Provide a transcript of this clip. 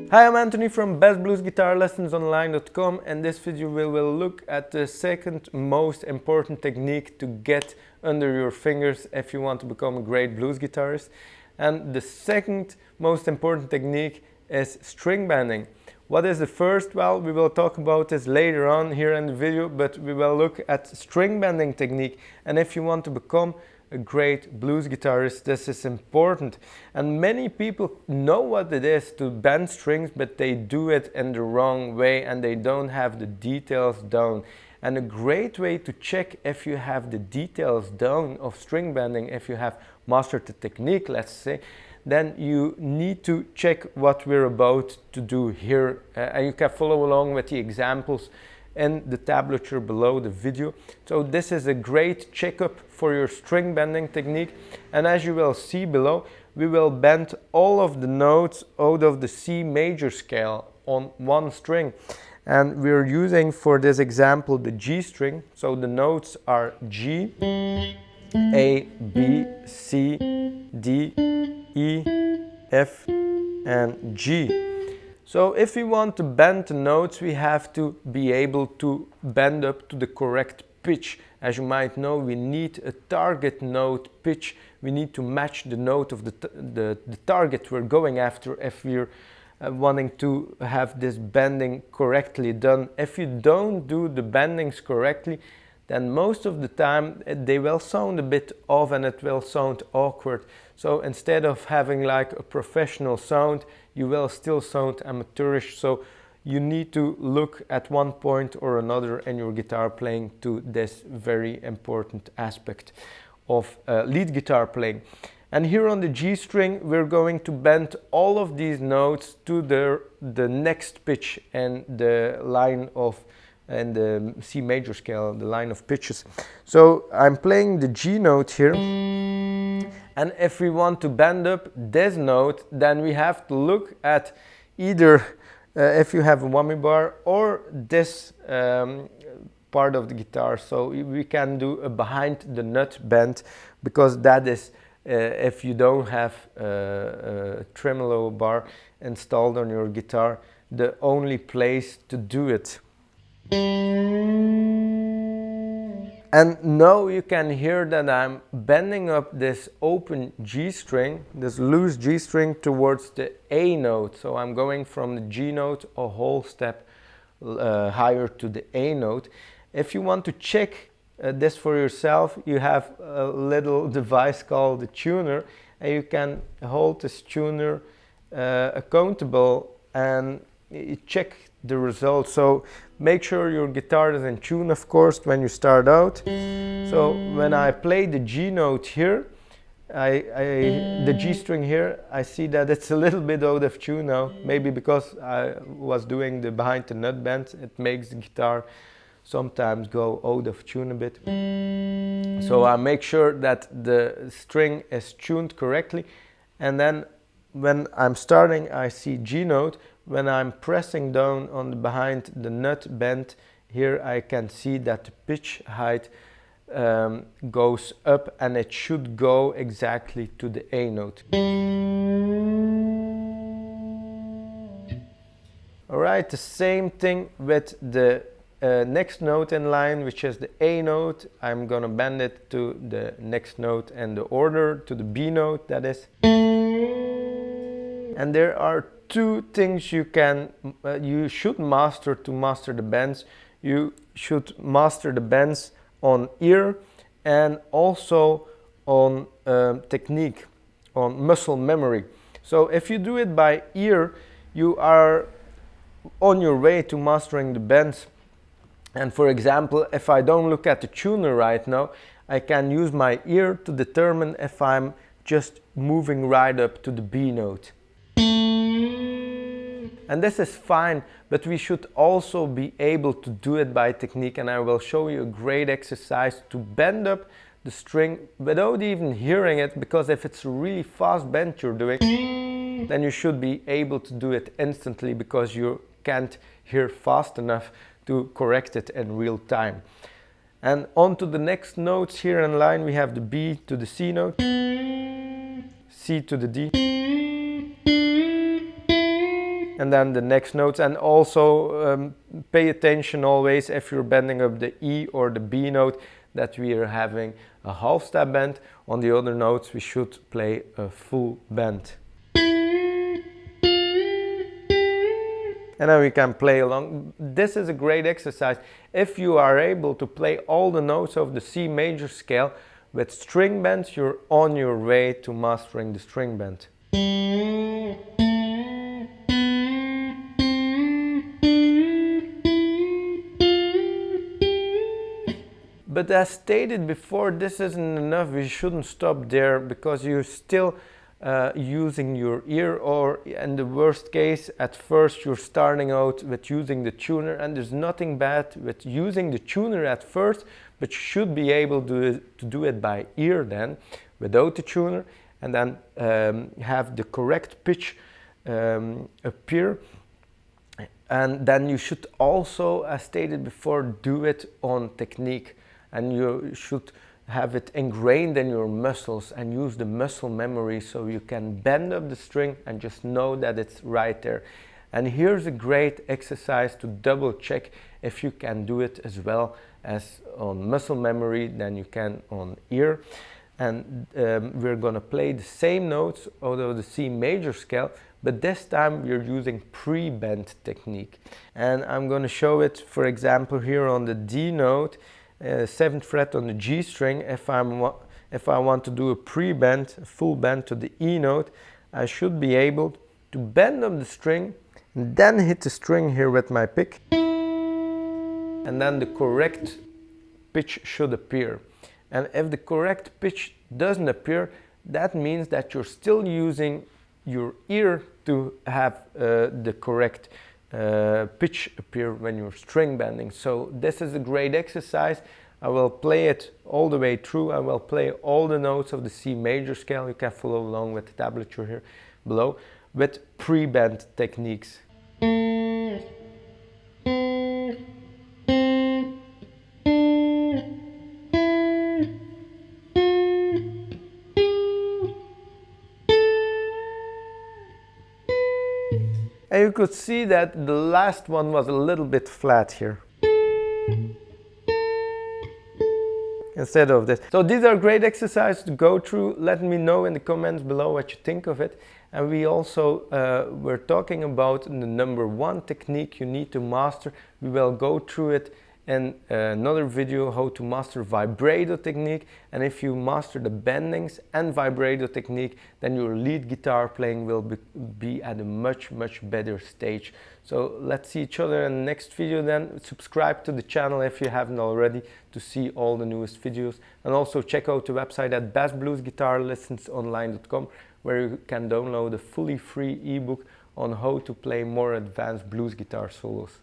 Hi, I'm Anthony from bestbluesguitarlessonsonline.com, and this video we will look at the second most important technique to get under your fingers if you want to become a great blues guitarist. And the second most important technique is string bending. What is the first? Well, we will talk about this later on here in the video, but we will look at string bending technique. And if you want to become a great blues guitarist, this is important. And many people know what it is to bend strings, but they do it in the wrong way and they don't have the details down. And a great way to check if you have the details down of string bending, if you have mastered the technique, let's say, then you need to check what we're about to do here. And you can follow along with the examples in the tablature below the video. So this is a great checkup for your string bending technique, and as you will see below, we will bend all of the notes out of the C major scale on one string, and we're using for this example the G string. So the notes are G, A, B, C, D, E, F and G. So if we want to bend the notes, we have to be able to bend up to the correct pitch. As you might know, we need a target note pitch. We need to match the note of the target we're going after if we're wanting to have this bending correctly done. If you don't do the bendings correctly, then most of the time they will sound a bit off and it will sound awkward. So instead of having like a professional sound, you will still sound amateurish. So you need to look at one point or another in your guitar playing to this very important aspect of lead guitar playing. And here on the G string, we're going to bend all of these notes to the next pitch in the line of and the C major scale, the line of pitches. So I'm playing the G note here, and if we want to bend up this note, then we have to look at either if you have a whammy bar or this part of the guitar. So we can do a behind the nut bend, because that is if you don't have a tremolo bar installed on your guitar, the only place to do it. And now you can hear that I'm bending up this open G string, this loose G string, towards the A note. So I'm going from the G note a whole step higher to the A note. If you want to check this for yourself, you have a little device called the tuner, and you can hold this tuner accountable and you check the results. So make sure your guitar is in tune, of course, when you start out. So when I play the G note here, the G string here, I see that it's a little bit out of tune now. Maybe because I was doing the behind the nut bend, it makes the guitar sometimes go out of tune a bit. So I make sure that the string is tuned correctly, and then when I'm starting, I see G note. When I'm pressing down on the behind the nut bend, here I can see that the pitch height goes up, and it should go exactly to the A note. Alright, the same thing with the next note in line, which is the A note. I'm gonna bend it to the next note in the order, to the B note, that is. And there are two things you should master to master the bends. You should master the bends on ear and also on technique, on muscle memory. So if you do it by ear, you are on your way to mastering the bends. And for example, if I don't look at the tuner right now, I can use my ear to determine if I'm just moving right up to the B note. And this is fine, but we should also be able to do it by technique, and I will show you a great exercise to bend up the string without even hearing it, because if it's a really fast bend you're doing, then you should be able to do it instantly, because you can't hear fast enough to correct it in real time. And on to the next notes here in line, we have the B to the C note, C to the D, and then the next notes. And also pay attention always if you're bending up the E or the B note that we are having a half step bend. On the other notes we should play a full bend. And then we can play along. This is a great exercise if you are able to play all the notes of the C major scale with string bends. You're on your way to mastering the string bend. But as stated before, this isn't enough. We shouldn't stop there, because you're still using your ear, or in the worst case, at first you're starting out with using the tuner, and there's nothing bad with using the tuner at first, but you should be able to do it by ear then, without the tuner, and then have the correct pitch appear. And then you should also, as stated before, do it on technique, and you should have it ingrained in your muscles and use the muscle memory so you can bend up the string and just know that it's right there. And here's a great exercise to double check if you can do it as well as on muscle memory than you can on ear. And we're gonna play the same notes out of the C major scale, but this time we're using pre-bend technique. And I'm gonna show it, for example, here on the D note, 7th fret on the G string. If I want to do a pre-bend, a full bend to the E note, I should be able to bend up the string and then hit the string here with my pick, and then the correct pitch should appear. And if the correct pitch doesn't appear, that means that you're still using your ear to have the correct pitch appear when you're string bending. So this is a great exercise. I will play it all the way through. I will play all the notes of the C major scale. You can follow along with the tablature here below with pre-bend techniques. And you could see that the last one was a little bit flat here instead of this. So these are great exercises to go through. Let me know in the comments below what you think of it. And we also were talking about the number 1 technique you need to master. We will go through it in another video, how to master vibrato technique. And if you master the bendings and vibrato technique, then your lead guitar playing will be at a much better stage. So let's see each other in the next video then. Subscribe to the channel if you haven't already to see all the newest videos. And also check out the website at bestbluesguitarlessonsonline.com, where you can download a fully free ebook on how to play more advanced blues guitar solos.